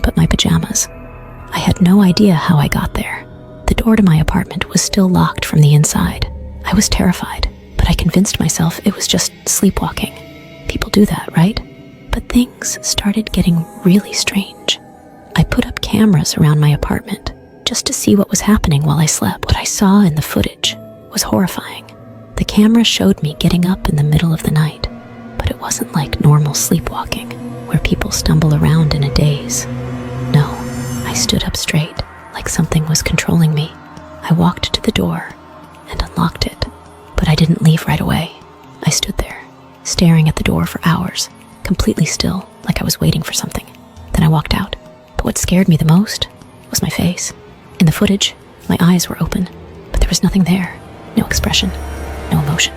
anything but my pajamas. I had no idea how I got there. The door to my apartment was still locked from the inside. I was terrified, but I convinced myself it was just sleepwalking. People do that, right? But things started getting really strange. I put up cameras around my apartment just to see what was happening while I slept. What I saw in the footage was horrifying. The camera showed me getting up in the middle of the night, but it wasn't like normal sleepwalking, where people stumble around in a daze. No, I stood up straight, like something was controlling me. I walked to the door and unlocked it, but I didn't leave right away. I stood there, staring at the door for hours, completely still, like I was waiting for something. Then I walked out, but what scared me the most was my face. In the footage, my eyes were open, but there was nothing there. No expression, no emotion.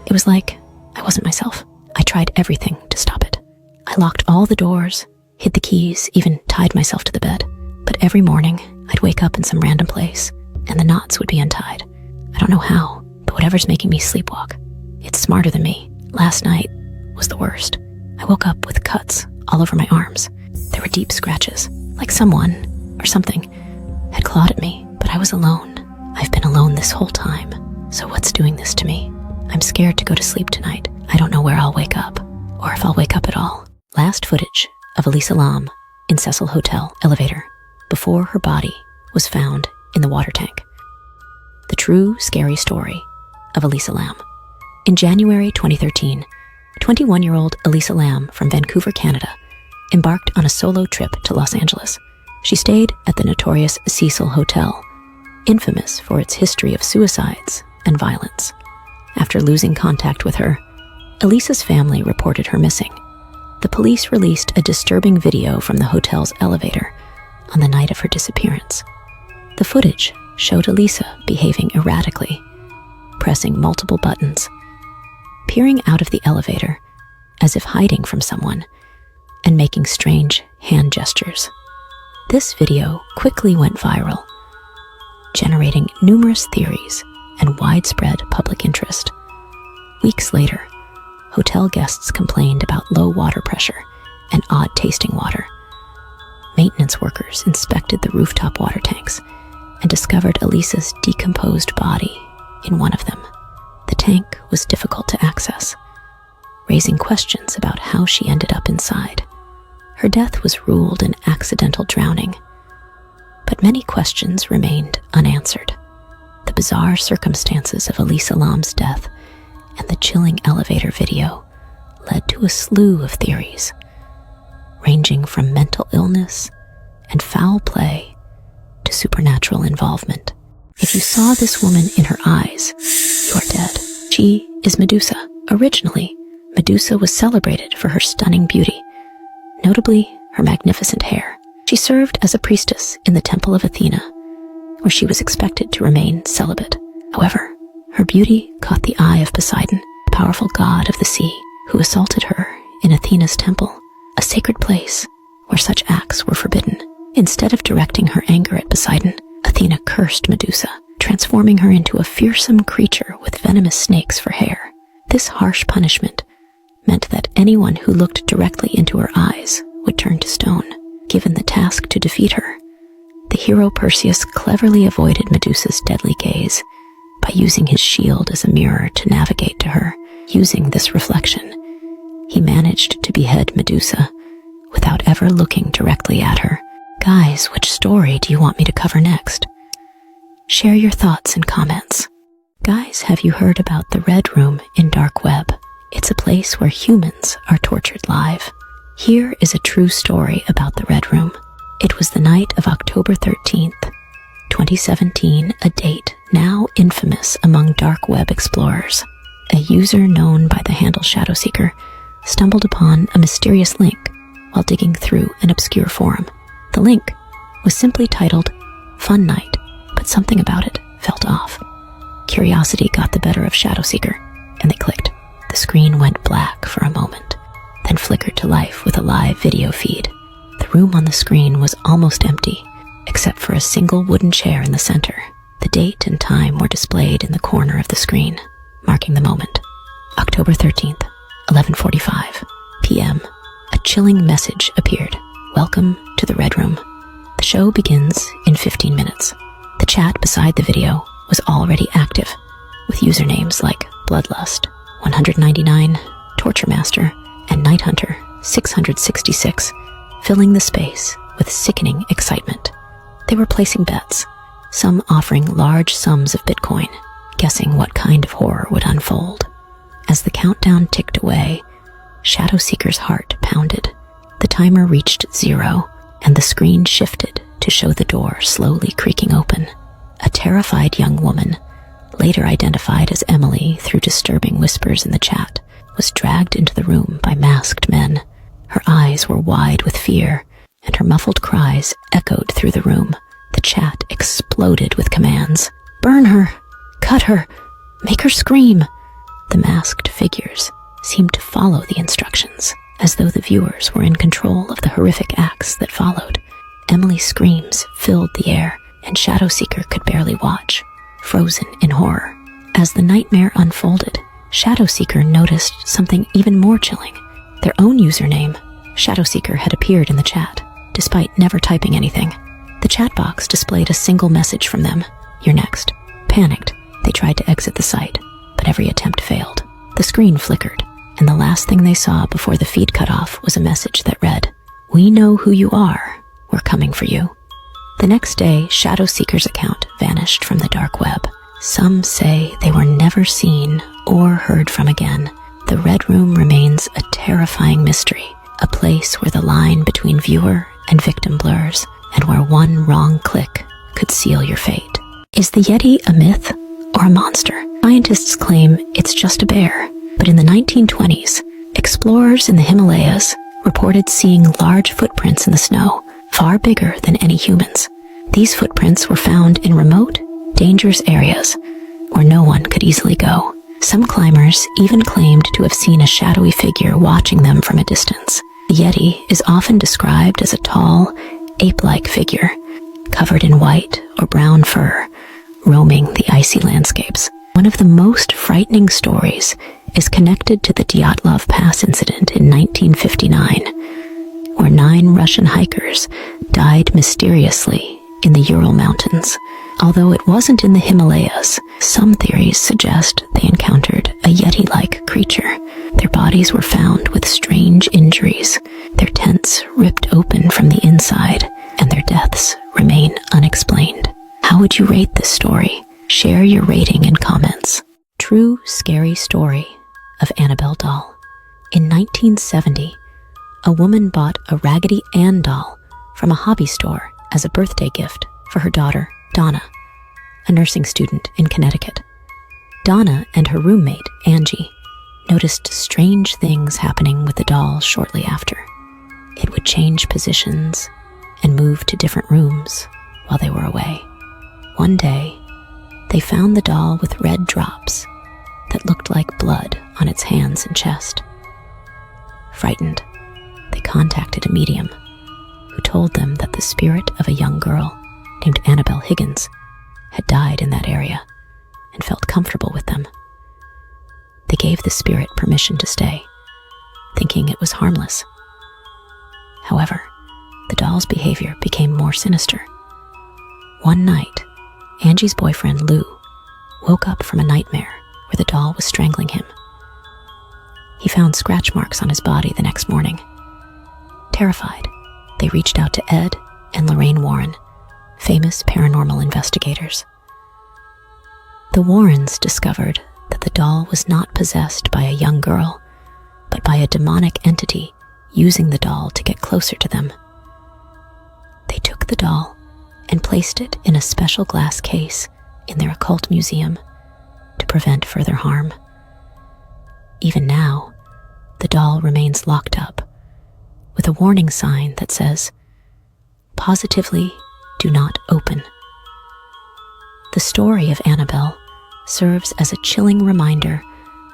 It was like I wasn't myself. I tried everything to stop it. I locked all the doors, hid the keys, even tied myself to the bed. But every morning, I'd wake up in some random place, and the knots would be untied. I don't know how, but whatever's making me sleepwalk, it's smarter than me. Last night was the worst. I woke up with cuts all over my arms. There were deep scratches, like someone or something had clawed at me, but I was alone. I've been alone this whole time. So what's doing this to me? I'm scared to go to sleep tonight. I don't know where I'll wake up, or if I'll wake up at all. Last footage of Elisa Lam in Cecil Hotel elevator, before her body was found in the water tank. The true scary story of Elisa Lam. In January 2013, 21-year-old Elisa Lam from Vancouver, Canada, embarked on a solo trip to Los Angeles. She stayed at the notorious Cecil Hotel, infamous for its history of suicides and violence. After losing contact with her, Elisa's family reported her missing. The police released a disturbing video from the hotel's elevator on the night of her disappearance. The footage showed Elisa behaving erratically, pressing multiple buttons, peering out of the elevator as if hiding from someone, and making strange hand gestures. This video quickly went viral, generating numerous theories and widespread public interest. Weeks later, hotel guests complained about low water pressure and odd-tasting water. Maintenance workers inspected the rooftop water tanks and discovered Elisa's decomposed body in one of them. The tank was difficult to access, raising questions about how she ended up inside. Her death was ruled an accidental drowning, but many questions remained unanswered. The bizarre circumstances of Elisa Lam's death and the chilling elevator video led to a slew of theories, ranging from mental illness and foul play to supernatural involvement. If you saw this woman in her eyes, you are dead. She is Medusa. Originally, Medusa was celebrated for her stunning beauty, notably her magnificent hair. She served as a priestess in the Temple of Athena, where she was expected to remain celibate. However, her beauty caught the eye of Poseidon, the powerful god of the sea, who assaulted her in Athena's temple, a sacred place where such acts were forbidden. Instead of directing her anger at Poseidon, Athena cursed Medusa, transforming her into a fearsome creature with venomous snakes for hair. This harsh punishment meant that anyone who looked directly into her eyes would turn to stone. Given the task to defeat her, the hero Perseus cleverly avoided Medusa's deadly gaze by using his shield as a mirror to navigate to her. Using this reflection, he managed to behead Medusa without ever looking directly at her. Guys, which story do you want me to cover next? Share your thoughts in comments. Guys, have you heard about the Red Room in Dark Web? It's a place where humans are tortured live. Here is a true story about the Red Room. It was the night of October 13th, 2017, a date now infamous among dark web explorers. A user known by the handle Shadowseeker stumbled upon a mysterious link while digging through an obscure forum. The link was simply titled Fun Night, but something about it felt off. Curiosity got the better of Shadowseeker, and they clicked. The screen went black for a moment, then flickered to life with a live video feed. The room on the screen was almost empty, except for a single wooden chair in the center. The date and time were displayed in the corner of the screen, marking the moment. October 13th, 11:45 p.m. A chilling message appeared. Welcome to the Red Room. show begins in 15 minutes. The chat beside the video was already active, with usernames like Bloodlust 199, Torture Master, and Night Hunter 666 filling the space with sickening excitement. They were placing bets, some offering large sums of Bitcoin, guessing what kind of horror would unfold. As the countdown ticked away, Shadowseeker's heart pounded. The timer reached 0, and the screen shifted to show the door slowly creaking open. A terrified young woman, later identified as Emily through disturbing whispers in the chat, was dragged into the room by masked men. Her eyes were wide with fear, and her muffled cries echoed through the room. The chat exploded with commands. "Burn her! Cut her! Make her scream!" The masked figures seemed to follow the instructions, as though the viewers were in control of the horrific acts that followed. Emily's screams filled the air, and Shadowseeker could barely watch, frozen in horror. As the nightmare unfolded, Shadowseeker noticed something even more chilling. Their own username, Shadowseeker, had appeared in the chat, despite never typing anything. The chat box displayed a single message from them: "You're next." Panicked, they tried to exit the site, but every attempt failed. The screen flickered, and the last thing they saw before the feed cut off was a message that read, "We know who you are. We're coming for you." The next day, Shadowseeker's account vanished from the dark web. Some say they were never seen or heard from again. The Red Room remains a terrifying mystery, a place where the line between viewer and victim blurs, and where one wrong click could seal your fate. Is the Yeti a myth or a monster? Scientists claim it's just a bear, but in the 1920s, explorers in the Himalayas reported seeing large footprints in the snow, far bigger than any humans. These footprints were found in remote, dangerous areas where no one could easily go. Some climbers even claimed to have seen a shadowy figure watching them from a distance. The Yeti is often described as a tall, ape-like figure, covered in white or brown fur, roaming the icy landscapes. One of the most frightening stories is connected to the Dyatlov Pass incident in 1959, where 9 Russian hikers died mysteriously in the Ural Mountains. Although it wasn't in the Himalayas, some theories suggest they encountered a Yeti-like creature. Their bodies were found with strange injuries, their tents ripped open from the inside, and their deaths remain unexplained. How would you rate this story? Share your rating in comments. True scary story of Annabelle doll. In 1970, a woman bought a Raggedy Ann doll from a hobby store as a birthday gift for her daughter, Donna, a nursing student in Connecticut. Donna and her roommate, Angie, noticed strange things happening with the doll shortly after. It would change positions and move to different rooms while they were away. One day, they found the doll with red drops that looked like blood on its hands and chest. Frightened, they contacted a medium who told them that the spirit of a young girl named Annabelle Higgins had died in that area and felt comfortable with them. They gave the spirit permission to stay, thinking it was harmless. However, the doll's behavior became more sinister. One night, Angie's boyfriend, Lou, woke up from a nightmare where the doll was strangling him. He found scratch marks on his body the next morning. Terrified, they reached out to Ed and Lorraine Warren, famous paranormal investigators. The Warrens discovered that the doll was not possessed by a young girl, but by a demonic entity using the doll to get closer to them. They took the doll and placed it in a special glass case in their occult museum to prevent further harm. Even now, the doll remains locked up with a warning sign that says, "Positively do not open." The story of Annabelle serves as a chilling reminder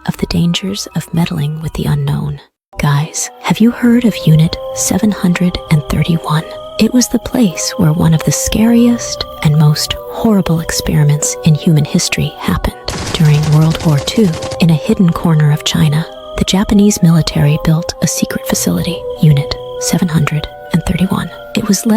of the dangers of meddling with the unknown. Guys, have you heard of Unit 731? It was the place where one of the scariest and most horrible experiments in human history happened. During World War II, in a hidden corner of China, the Japanese military built a secret facility, Unit 731. It was led